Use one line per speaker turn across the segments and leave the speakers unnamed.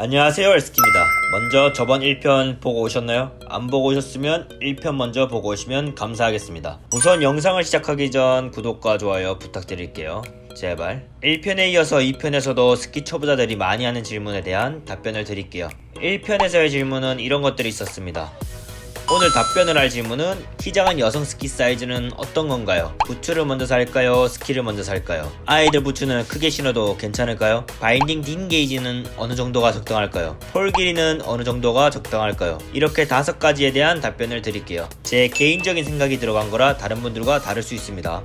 안녕하세요, 엘스키입니다. 먼저 저번 1편 보고 오셨나요? 안 보고 오셨으면 1편 먼저 보고 오시면 감사하겠습니다. 우선 영상을 시작하기 전 구독과 좋아요 부탁드릴게요. 제발. 1편에 이어서 2편에서도 스키 초보자들이 많이 하는 질문에 대한 답변을 드릴게요. 1편에서의 질문은 이런 것들이 있었습니다. 오늘 답변을 할 질문은 키 작은 여성 스키 사이즈는 어떤 건가요? 부츠를 먼저 살까요? 스키를 먼저 살까요? 아이들 부츠는 크게 신어도 괜찮을까요? 바인딩 딘 게이지는 어느 정도가 적당할까요? 폴 길이는 어느 정도가 적당할까요? 이렇게 5가지에 대한 답변을 드릴게요. 제 개인적인 생각이 들어간 거라 다른 분들과 다를 수 있습니다.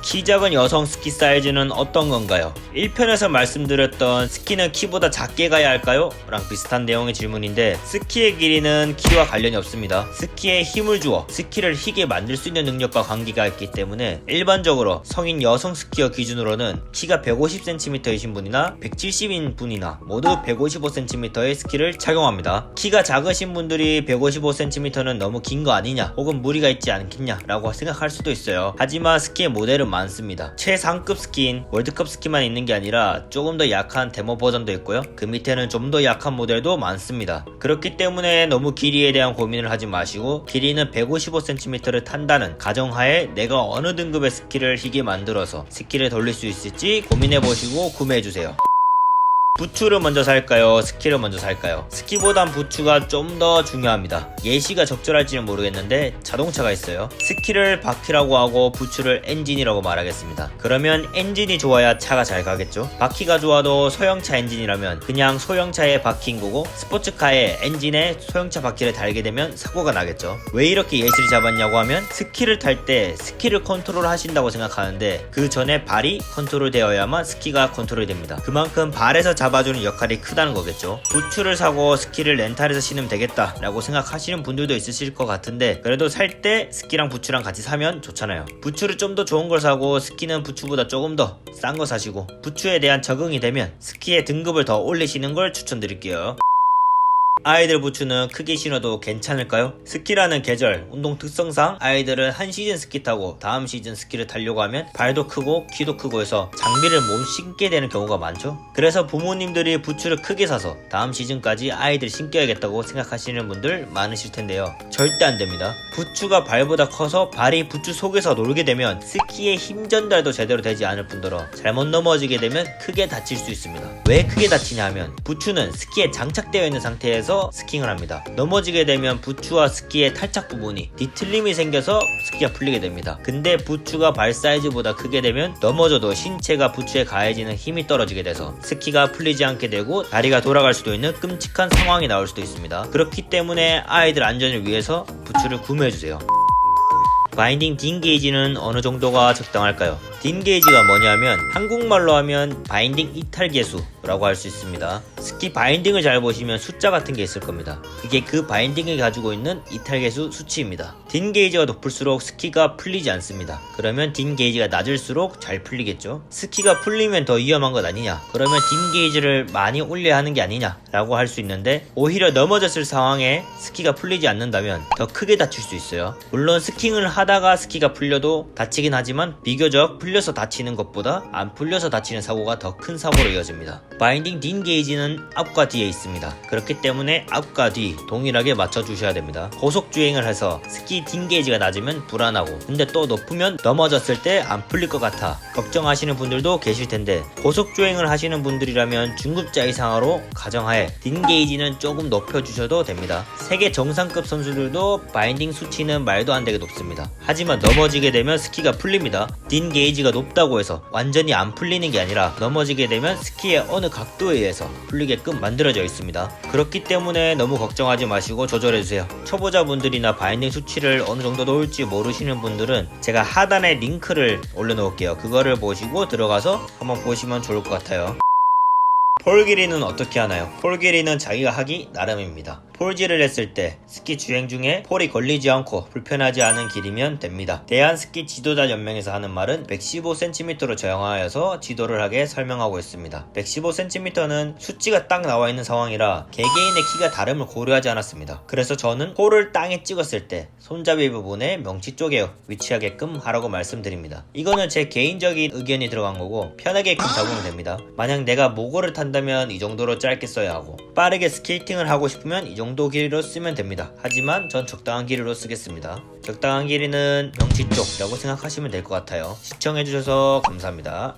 키 작은 여성 스키 사이즈는 어떤 건가요? 1편에서 말씀드렸던 스키는 키보다 작게 가야 할까요? 랑 비슷한 내용의 질문인데 스키의 길이는 키와 관련이 없습니다. 스키에 힘을 주어 스키를 희게 만들 수 있는 능력과 관계가 있기 때문에 일반적으로 성인 여성 스키어 기준으로는 키가 150cm이신 분이나 170인 분이나 모두 155cm의 스키를 착용합니다. 키가 작으신 분들이 155cm는 너무 긴 거 아니냐 혹은 무리가 있지 않겠냐 라고 생각할 수도 있어요. 하지만 스키의 모델은 많습니다. 최상급 스키인 월드컵 스키만 있는 게 아니라 조금 더 약한 데모 버전도 있고요. 그 밑에는 좀 더 약한 모델도 많습니다. 그렇기 때문에 너무 길이에 대한 고민을 하지 마시고 길이는 155cm를 탄다는 가정하에 내가 어느 등급의 스키를 희게 만들어서 스키를 돌릴 수 있을지 고민해보시고 구매해주세요. 부츠를 먼저 살까요? 스키를 먼저 살까요? 스키보단 부츠가 좀 더 중요합니다. 예시가 적절할지는 모르겠는데 자동차가 있어요. 스키를 바퀴라고 하고 부츠를 엔진이라고 말하겠습니다. 그러면 엔진이 좋아야 차가 잘 가겠죠? 바퀴가 좋아도 소형차 엔진이라면 그냥 소형차의 바퀴인 거고 스포츠카의 엔진에 소형차 바퀴를 달게 되면 사고가 나겠죠? 왜 이렇게 예시를 잡았냐고 하면 스키를 탈 때 스키를 컨트롤 하신다고 생각하는데 그 전에 발이 컨트롤 되어야만 스키가 컨트롤 됩니다. 그만큼 발에서 잡아주는 역할이 크다는 거겠죠. 부츠를 사고 스키를 렌탈해서 신으면 되겠다 라고 생각하시는 분들도 있으실 것 같은데 그래도 살 때 스키랑 부츠랑 같이 사면 좋잖아요. 부츠를 좀 더 좋은 걸 사고 스키는 부츠보다 조금 더 싼 거 사시고 부츠에 대한 적응이 되면 스키의 등급을 더 올리시는 걸 추천드릴게요. 아이들 부츠는 크게 신어도 괜찮을까요? 스키라는 계절, 운동 특성상 아이들은 한 시즌 스키 타고 다음 시즌 스키를 타려고 하면 발도 크고 키도 크고 해서 장비를 못 신게 되는 경우가 많죠? 그래서 부모님들이 부츠를 크게 사서 다음 시즌까지 아이들 신겨야겠다고 생각하시는 분들 많으실 텐데요. 절대 안 됩니다. 부츠가 발보다 커서 발이 부츠 속에서 놀게 되면 스키의 힘 전달도 제대로 되지 않을 뿐더러 잘못 넘어지게 되면 크게 다칠 수 있습니다. 왜 크게 다치냐 하면 부츠는 스키에 장착되어 있는 상태에서 스킹을 합니다. 넘어지게 되면 부츠와 스키의 탈착 부분이 뒤틀림이 생겨서 스키가 풀리게 됩니다. 근데 부츠가 발 사이즈보다 크게 되면 넘어져도 신체가 부츠에 가해지는 힘이 떨어지게 돼서 스키가 풀리지 않게 되고 다리가 돌아갈 수도 있는 끔찍한 상황이 나올 수도 있습니다. 그렇기 때문에 아이들 안전을 위해서 부츠를 구매해주세요. 바인딩 딘 게이지는 어느 정도가 적당할까요? 딘 게이지가 뭐냐면 한국말로 하면 바인딩 이탈 계수라고 할 수 있습니다. 스키 바인딩을 잘 보시면 숫자 같은 게 있을 겁니다. 그게 그 바인딩이 가지고 있는 이탈 계수 수치입니다. 딘 게이지가 높을수록 스키가 풀리지 않습니다. 그러면 딘 게이지가 낮을수록 잘 풀리겠죠? 스키가 풀리면 더 위험한 것 아니냐? 그러면 딘 게이지를 많이 올려야 하는 게 아니냐? 라고 할 수 있는데 오히려 넘어졌을 상황에 스키가 풀리지 않는다면 더 크게 다칠 수 있어요. 물론 스킹을 하다가 스키가 풀려도 다치긴 하지만 비교적 풀려서 다치는 것보다 안 풀려서 다치는 사고가 더 큰 사고로 이어집니다. 바인딩 딘 게이지는 앞과 뒤에 있습니다. 그렇기 때문에 앞과 뒤 동일하게 맞춰주셔야 됩니다. 고속주행을 해서 스키 딘 게이지가 낮으면 불안하고 근데 또 높으면 넘어졌을 때 안 풀릴 것 같아 걱정하시는 분들도 계실 텐데 고속주행을 하시는 분들이라면 중급자 이상으로 가정하에 딘 게이지는 조금 높여주셔도 됩니다. 세계 정상급 선수들도 바인딩 수치는 말도 안 되게 높습니다. 하지만 넘어지게 되면 스키가 풀립니다. 딘 게이지가 높다고 해서 완전히 안 풀리는 게 아니라 넘어지게 되면 스키의 어느 각도에 의해서 풀리게끔 만들어져 있습니다. 그렇기 때문에 너무 걱정하지 마시고 조절해주세요. 초보자분들이나 바인딩 수치를 어느 정도 놓을지 모르시는 분들은 제가 하단에 링크를 올려놓을게요. 그거를 보시고 들어가서 한번 보시면 좋을 것 같아요. 폴 길이는 어떻게 하나요? 폴 길이는 자기가 하기 나름입니다. 폴질을 했을 때 스키 주행 중에 폴이 걸리지 않고 불편하지 않은 길이면 됩니다. 대한스키 지도자 연맹에서 하는 말은 115cm로 정하여서 지도를 하게 설명하고 있습니다. 115cm는 수치가 딱 나와 있는 상황이라 개개인의 키가 다름을 고려하지 않았습니다. 그래서 저는 폴을 땅에 찍었을 때 손잡이 부분에 명치 쪽에 위치하게끔 하라고 말씀드립니다. 이거는 제 개인적인 의견이 들어간 거고 편하게끔 잡으면 됩니다. 만약 내가 모고를 탄다면 이 정도로 짧게 써야 하고 빠르게 스케이팅을 하고 싶으면 이 정도 길이로 쓰면 됩니다. 하지만 전 적당한 길이로 쓰겠습니다. 적당한 길이는 명치 쪽이라고 생각하시면 될 것 같아요. 시청해주셔서 감사합니다.